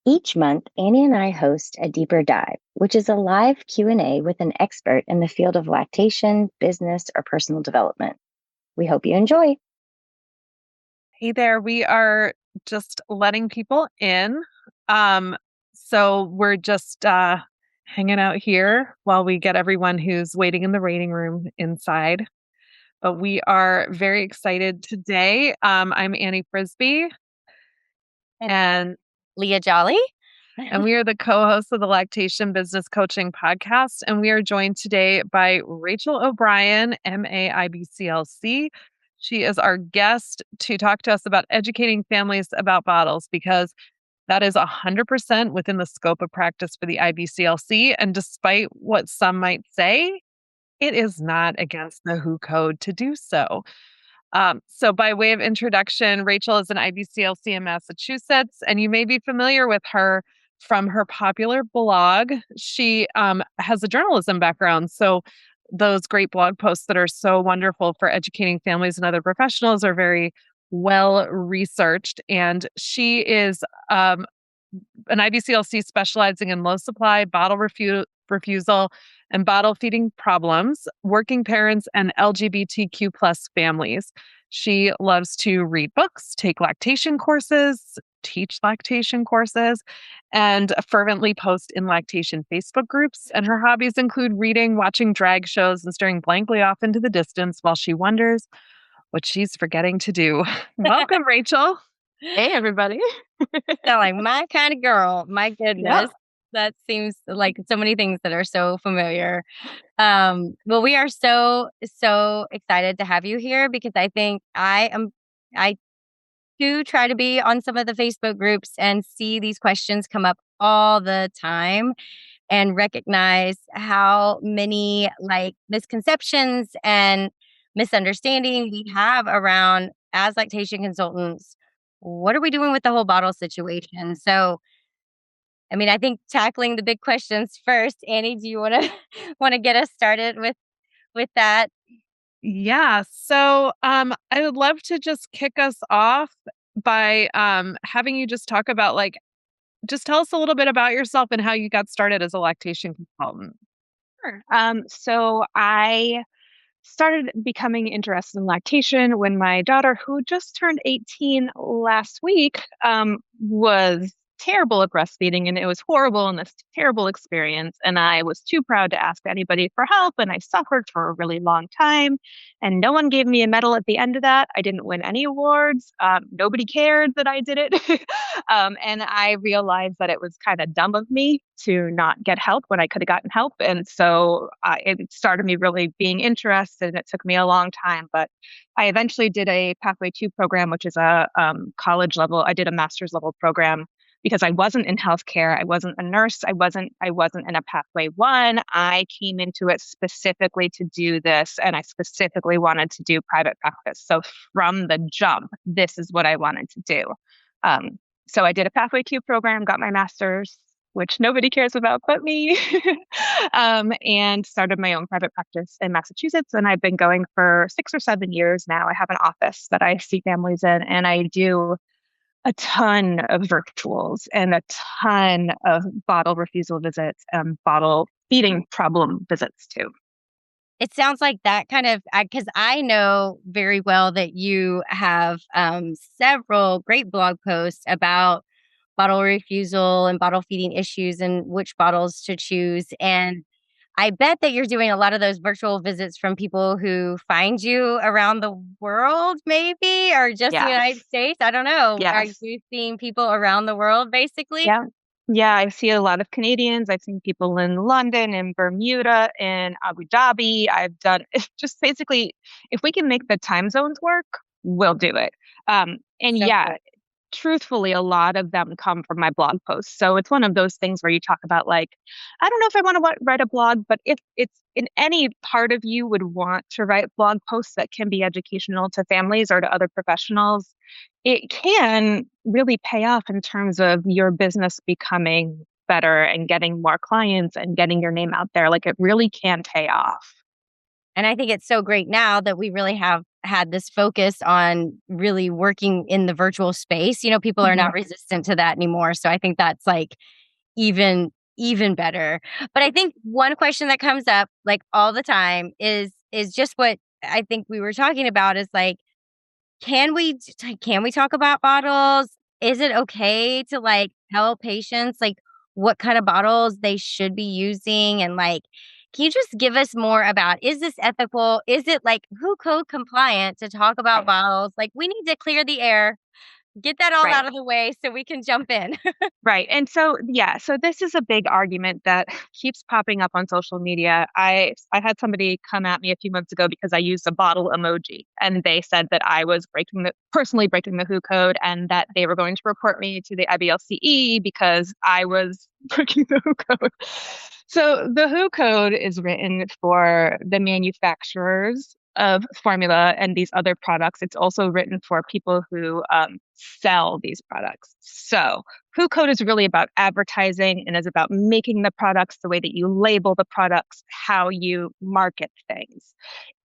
Each month, Annie and I host a deeper dive, which is a live Q&A with an expert in the field of lactation, business, or personal development. We hope you enjoy. Hey there, we are just letting people in. So we're just hanging out here while we get everyone who's waiting in the waiting room inside. But we are very excited today. I'm Annie Frisbie. And Leah Jolly. And we are the co-hosts of the Lactation Business Coaching Podcast. And we are joined today by Rachel O'Brien, MA IBCLC. She is our guest to talk to us about educating families about bottles, because that is 100% within the scope of practice for the IBCLC. And despite what some might say, it is not against the WHO code to do so. So by way of introduction, Rachel is an IBCLC in Massachusetts, and you may be familiar with her from her popular blog. She has a journalism background, so those great blog posts that are so wonderful for educating families and other professionals are very well researched. And she is an IBCLC specializing in low supply, bottle refusal, and bottle feeding problems, working parents, and LGBTQ plus families. She loves to read books, take lactation courses, teach lactation courses, and fervently post in lactation Facebook groups. And her hobbies include reading, watching drag shows, and staring blankly off into the distance while she wonders what she's forgetting to do. Welcome, Rachel. Hey, everybody. Sound like my kind of girl. My goodness. Yep. That seems like so many things that are so familiar. Well, we are so excited to have you here, because I think I do try to be on some of the Facebook groups and see these questions come up all the time, and recognize how many misconceptions and misunderstanding we have around, as lactation consultants, what are we doing with the whole bottle situation? So, I mean, I think tackling the big questions first. Annie, do you want to get us started with that? Yeah. So I would love to just kick us off by having you just talk about, just tell us a little bit about yourself and how you got started as a lactation consultant. Sure. So I started becoming interested in lactation when my daughter, who just turned 18 last week, was terrible at breastfeeding, and it was horrible and this terrible experience. And I was too proud to ask anybody for help, and I suffered for a really long time, and no one gave me a medal at the end of that. I didn't win any awards. Nobody cared that I did it. And I realized that it was kind of dumb of me to not get help when I could have gotten help. And so it started me really being interested, and it took me a long time, but I eventually did a Pathway 2 program, which is a college level. I did a master's level program because I wasn't in healthcare. I wasn't a nurse. I wasn't in a Pathway 1. I came into it specifically to do this, and I specifically wanted to do private practice. So from the jump, this is what I wanted to do. So I did a Pathway 2 program, got my master's, which nobody cares about but me, and started my own private practice in Massachusetts. And I've been going for 6 or 7 years now. I have an office that I see families in, and I do a ton of virtuals and a ton of bottle refusal visits and bottle feeding problem visits too. It sounds like that kind of, because I know very well that you have several great blog posts about bottle refusal and bottle feeding issues and which bottles to choose. And I bet that you're doing a lot of those virtual visits from people who find you around the world, maybe, or just the United States. I don't know. Yes. Are you seeing people around the world, basically? Yeah. Yeah, I see a lot of Canadians. I've seen people in London, in Bermuda, in Abu Dhabi. I've done just basically, if we can make the time zones work, we'll do it. Truthfully, a lot of them come from my blog posts. So it's one of those things where you talk about, like, I don't know if I want to write a blog, but if it's in any part of you would want to write blog posts that can be educational to families or to other professionals, it can really pay off in terms of your business becoming better and getting more clients and getting your name out there. Like, it really can pay off. And I think it's so great now that we really have had this focus on really working in the virtual space. People are not resistant to that anymore. So I think that's like even better. But I think one question that comes up like all the time is just what I think we were talking about is like, can we talk about bottles? Is it okay to like tell patients like what kind of bottles they should be using? And like, can you just give us more about, is this ethical? Is it like WHO code compliant to talk about bottles? Like we need to clear the air, get that all out of the way so we can jump in. Right. And so, so this is a big argument that keeps popping up on social media. I had somebody come at me a few months ago because I used a bottle emoji, and they said that I was personally breaking the WHO code, and that they were going to report me to the IBCLC because I was breaking the WHO code. So the WHO code is written for the manufacturers of formula and these other products. It's also written for people who sell these products. So WHO code is really about advertising and is about making the products, the way that you label the products, how you market things.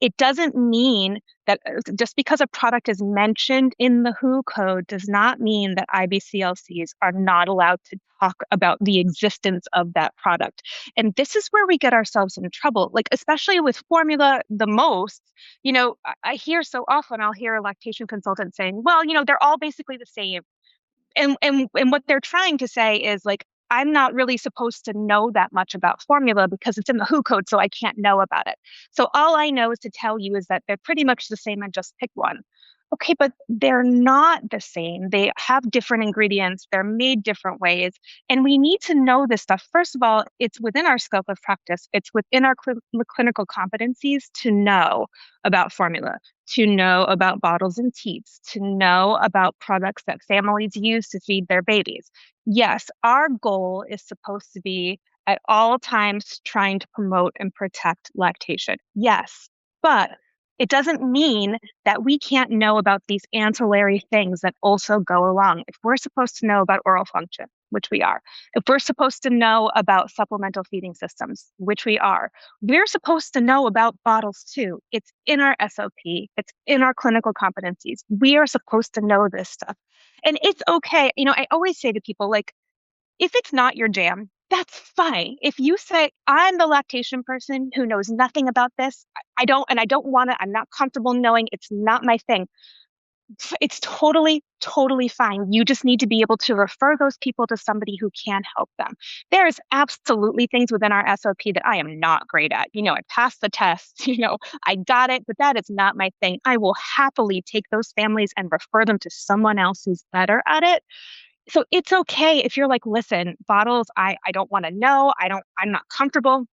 It doesn't mean that just because a product is mentioned in the WHO code does not mean that IBCLCs are not allowed to talk about the existence of that product. And this is where we get ourselves in trouble, like especially with formula the most. I hear so often, I'll hear a lactation consultant saying, well, they're all basically the same. And what they're trying to say is like, I'm not really supposed to know that much about formula because it's in the WHO code, so I can't know about it. So all I know is to tell you is that they're pretty much the same and just pick one. Okay, but they're not the same. They have different ingredients. They're made different ways. And we need to know this stuff. First of all, it's within our scope of practice. It's within our clinical competencies to know about formula, to know about bottles and teats, to know about products that families use to feed their babies. Yes, our goal is supposed to be at all times trying to promote and protect lactation. Yes, but it doesn't mean that we can't know about these ancillary things that also go along. If we're supposed to know about oral function, which we are, if we're supposed to know about supplemental feeding systems, which we are, we're supposed to know about bottles too. It's in our SOP. It's in our clinical competencies. We are supposed to know this stuff. And it's okay. I always say to people, like, if it's not your jam, that's fine. If you say, I'm the lactation person who knows nothing about this, I don't want to, I'm not comfortable knowing, it's not my thing. It's totally, totally fine. You just need to be able to refer those people to somebody who can help them. There's absolutely things within our SOP that I am not great at. I passed the test, I got it, but that is not my thing. I will happily take those families and refer them to someone else who's better at it. So it's okay if you're like, listen, bottles, I don't want to know. I'm not comfortable.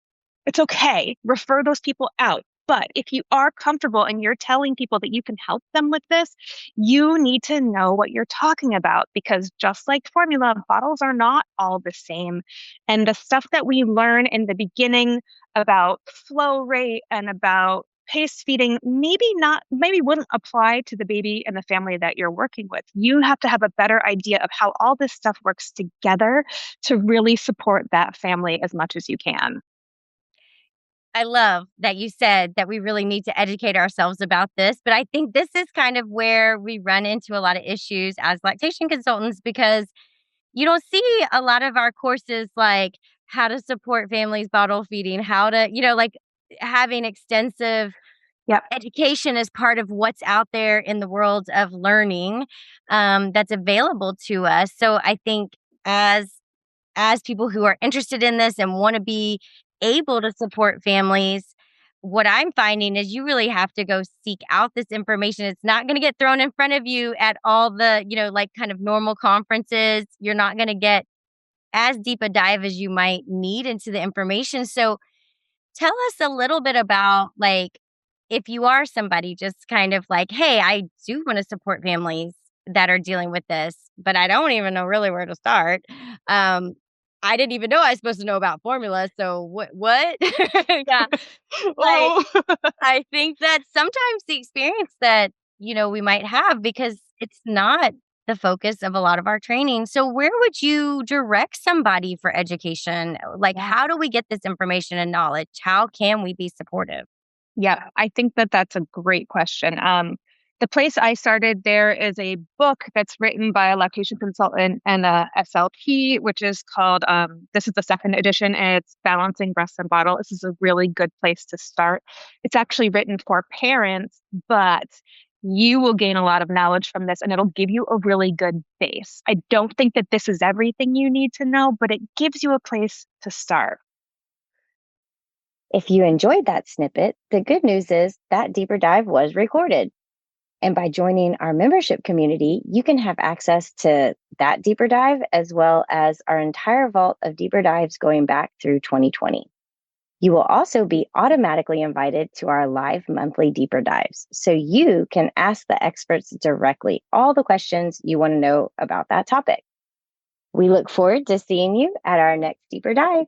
It's okay. Refer those people out. But if you are comfortable and you're telling people that you can help them with this, you need to know what you're talking about, because just like formula, bottles are not all the same. And the stuff that we learn in the beginning about flow rate and about pace feeding maybe wouldn't apply to the baby and the family that you're working with. You have to have a better idea of how all this stuff works together to really support that family as much as you can. I love that you said that we really need to educate ourselves about this, but I think this is kind of where we run into a lot of issues as lactation consultants, because you don't see a lot of our courses like how to support families bottle feeding, how to, like having extensive education as part of what's out there in the world of learning that's available to us. So I think as people who are interested in this and want to be able to support families, what I'm finding is you really have to go seek out this information. It's not going to get thrown in front of you at all the, like kind of normal conferences. You're not going to get as deep a dive as you might need into the information. So tell us a little bit about, like, if you are somebody just kind of like, hey, I do want to support families that are dealing with this, but I don't even know really where to start. I didn't even know I was supposed to know about formula. So what? Yeah. Like, I think that sometimes the experience that, we might have, because it's not the focus of a lot of our training. So where would you direct somebody for education? Like, how do we get this information and knowledge? How can we be supportive? Yeah, I think that that's a great question. The place I started, there is a book that's written by a lactation consultant and a SLP, which is called, this is the second edition, and it's Balancing Breast and Bottle. This is a really good place to start. It's actually written for parents, but you will gain a lot of knowledge from this and it'll give you a really good base. I don't think that this is everything you need to know, but it gives you a place to start. If you enjoyed that snippet, the good news is that deeper dive was recorded. And by joining our membership community, you can have access to that deeper dive as well as our entire vault of deeper dives going back through 2020. You will also be automatically invited to our live monthly deeper dives, so you can ask the experts directly all the questions you want to know about that topic. We look forward to seeing you at our next deeper dive.